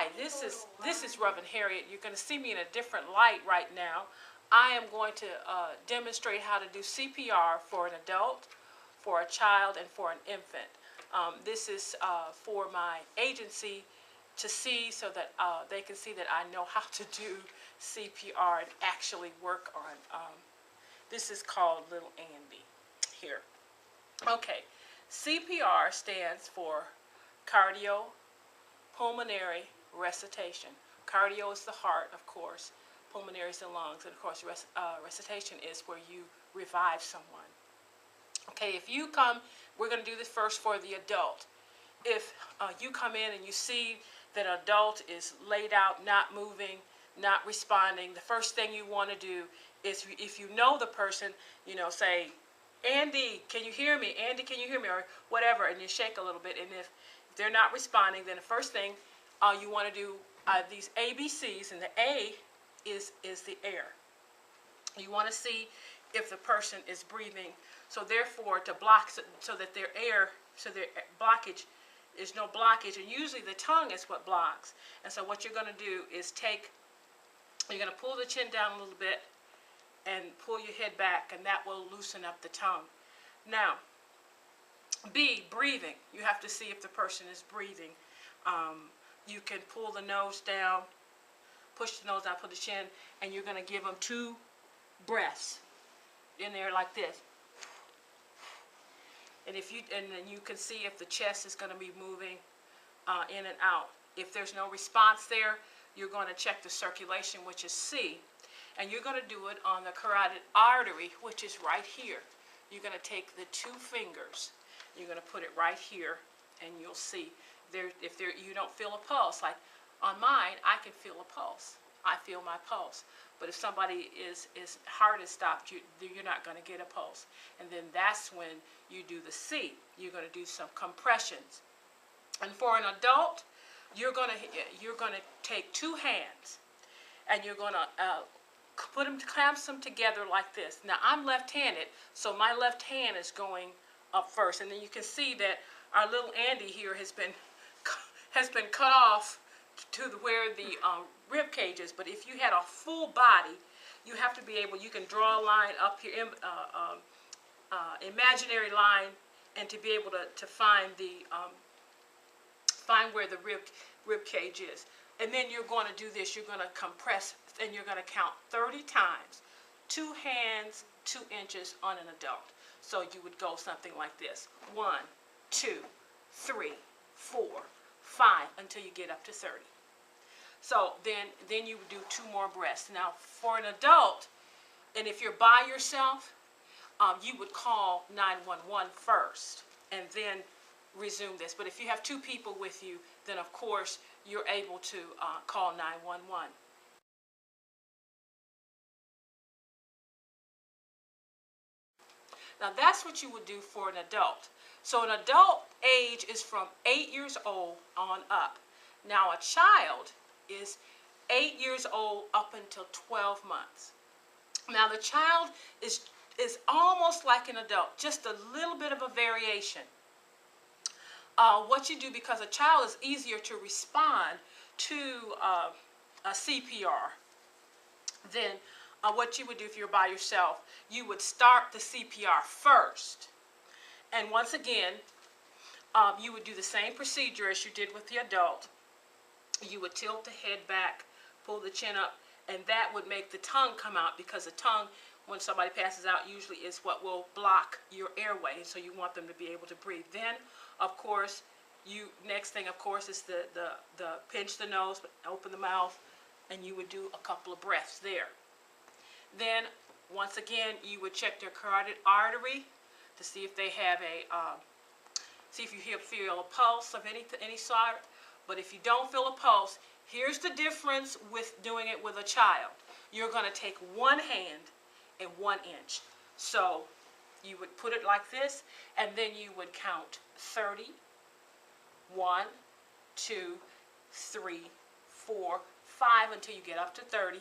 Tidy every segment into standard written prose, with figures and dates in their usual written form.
Hi, this is Reverend Harriet. You're going to see me in a different light right now. I am going to demonstrate how to do CPR for an adult, for a child, and for an infant. This is for my agency to see, so that they can see that I know how to do CPR and actually work on. This is called Little Andy here. Okay, CPR stands for cardiopulmonary resuscitation. Cardio is the heart, of course. Pulmonary is the lungs, and of course resuscitation is where you revive someone. Okay, if you come, we're going to do this first for the adult. If you come in and you see that an adult is laid out, not moving, not responding, the first thing you want to do is, if you know the person, say, Andy, can you hear me? Andy, can you hear me? Or whatever, and you shake a little bit. And if they're not responding, then the first thing you want to do these ABCs, and the A is the air. You want to see if the person is breathing. So therefore, to block, so that their air, so their blockage, there's no blockage, and usually the tongue is what blocks. And so what you're going to do is you're going to pull the chin down a little bit and pull your head back, and that will loosen up the tongue. Now, B, breathing. You have to see if the person is breathing. You can pull the nose down, push the nose down, put the chin, and you're going to give them 2 breaths in there like this. And then you can see if the chest is going to be moving in and out. If there's no response there, you're going to check the circulation, which is C, and you're going to do it on the carotid artery, which is right here. You're going to take the 2 fingers, you're going to put it right here, and you'll see if you don't feel a pulse. Like on mine, I can feel a pulse. I feel my pulse. But if somebody is heart is stopped, you're not going to get a pulse. And then that's when you do the C. You're going to do some compressions. And for an adult, you're going to take 2 hands, and you're going to clamp them together like this. Now I'm left-handed, so my left hand is going up first, and then you can see that our little Andy here has been cut off to where the rib cage is. But if you had a full body, you have to be able, you can draw a line up here, imaginary line, and to be able to find where the rib cage is. And then you're going to do this. You're going to compress, and you're going to count 30 times. 2 hands, 2 inches on an adult. So you would go something like this: 1, 2, 3, 4, 5, until you get up to 30. So then you would do 2 more breaths. Now for an adult, and if you're by yourself, you would call 911 first, and then resume this. But if you have 2 people with you, then of course you're able to call 911. Now that's what you would do for an adult. So an adult age is from 8 years old on up. Now a child is 8 years old up until 12 months. Now the child is almost like an adult, just a little bit of a variation. What you do, because a child is easier to respond to a CPR, then what you would do if you're by yourself, you would start the CPR first. And once again, you would do the same procedure as you did with the adult. You would tilt the head back, pull the chin up, and that would make the tongue come out, because the tongue, when somebody passes out, usually is what will block your airway. So you want them to be able to breathe. Then, of course, next thing, of course, is the pinch the nose, open the mouth, and you would do a couple of breaths there. Then, once again, you would check their carotid artery to see if they have see if you feel a pulse of any sort. But if you don't feel a pulse, here's the difference with doing it with a child. You're going to take 1 hand and 1 inch. So you would put it like this, and then you would count 30, 1, 2, 3, 4, 5, until you get up to 30.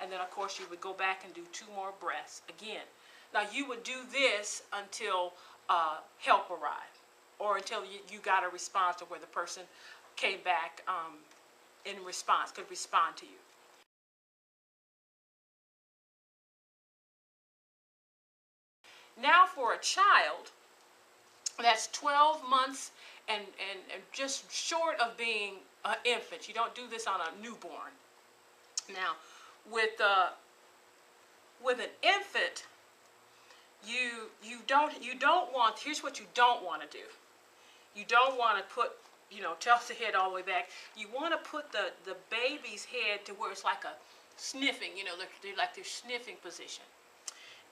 And then, of course, you would go back and do 2 more breaths again. Now, you would do this until help arrived, or until you got a response to where the person came back in response, could respond to you. Now for a child that's 12 months and just short of being an infant. You don't do this on a newborn. Now, with an infant, you don't want. Here's what you don't want to do. You don't want to put, tilt the head all the way back. You want to put the baby's head to where it's like a sniffing. Like they're sniffing position,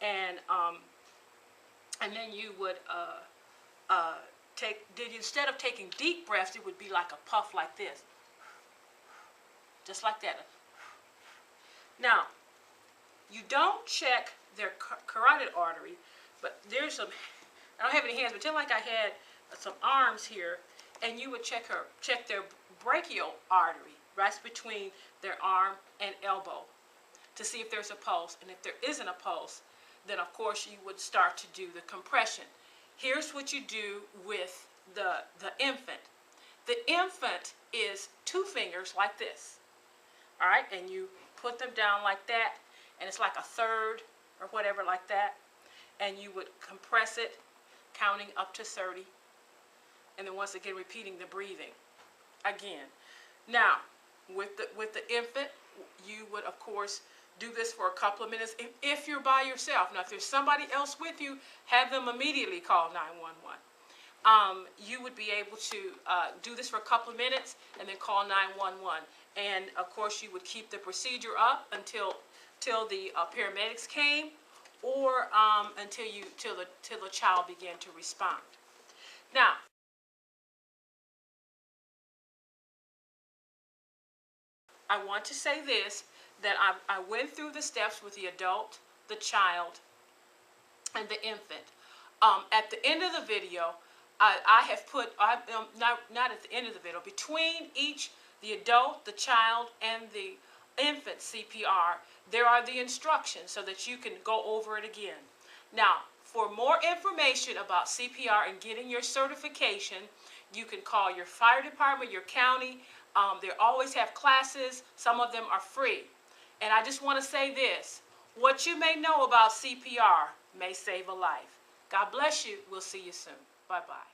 and then you would instead of taking deep breaths, it would be like a puff like this, just like that. Now, you don't check their carotid artery, but there's some. I don't have any hands, but just like I had some arms here, and you would check their brachial artery, right between their arm and elbow, to see if there's a pulse. And if there isn't a pulse, then of course you would start to do the compression. Here's what you do with the infant. The infant is 2 fingers like this, all right, and you put them down like that, and it's like a third or whatever like that, and you would compress it, counting up to 30, and then once again repeating the breathing again. Now, with the infant, you would of course do this for a couple of minutes if you're by yourself. Now, if there's somebody else with you, have them immediately call 911. You would be able to do this for a couple of minutes and then call 911. And of course, you would keep the procedure up until the paramedics came, or until the child began to respond. Now, I want to say this, that I went through the steps with the adult, the child, and the infant. At the end of the video, I have put, not at the end of the video, between each, the adult, the child, and the infant CPR, there are the instructions so that you can go over it again. Now, for more information about CPR and getting your certification, you can call your fire department, your county. They always have classes. Some of them are free. And I just want to say this. What you may know about CPR may save a life. God bless you. We'll see you soon. Bye-bye.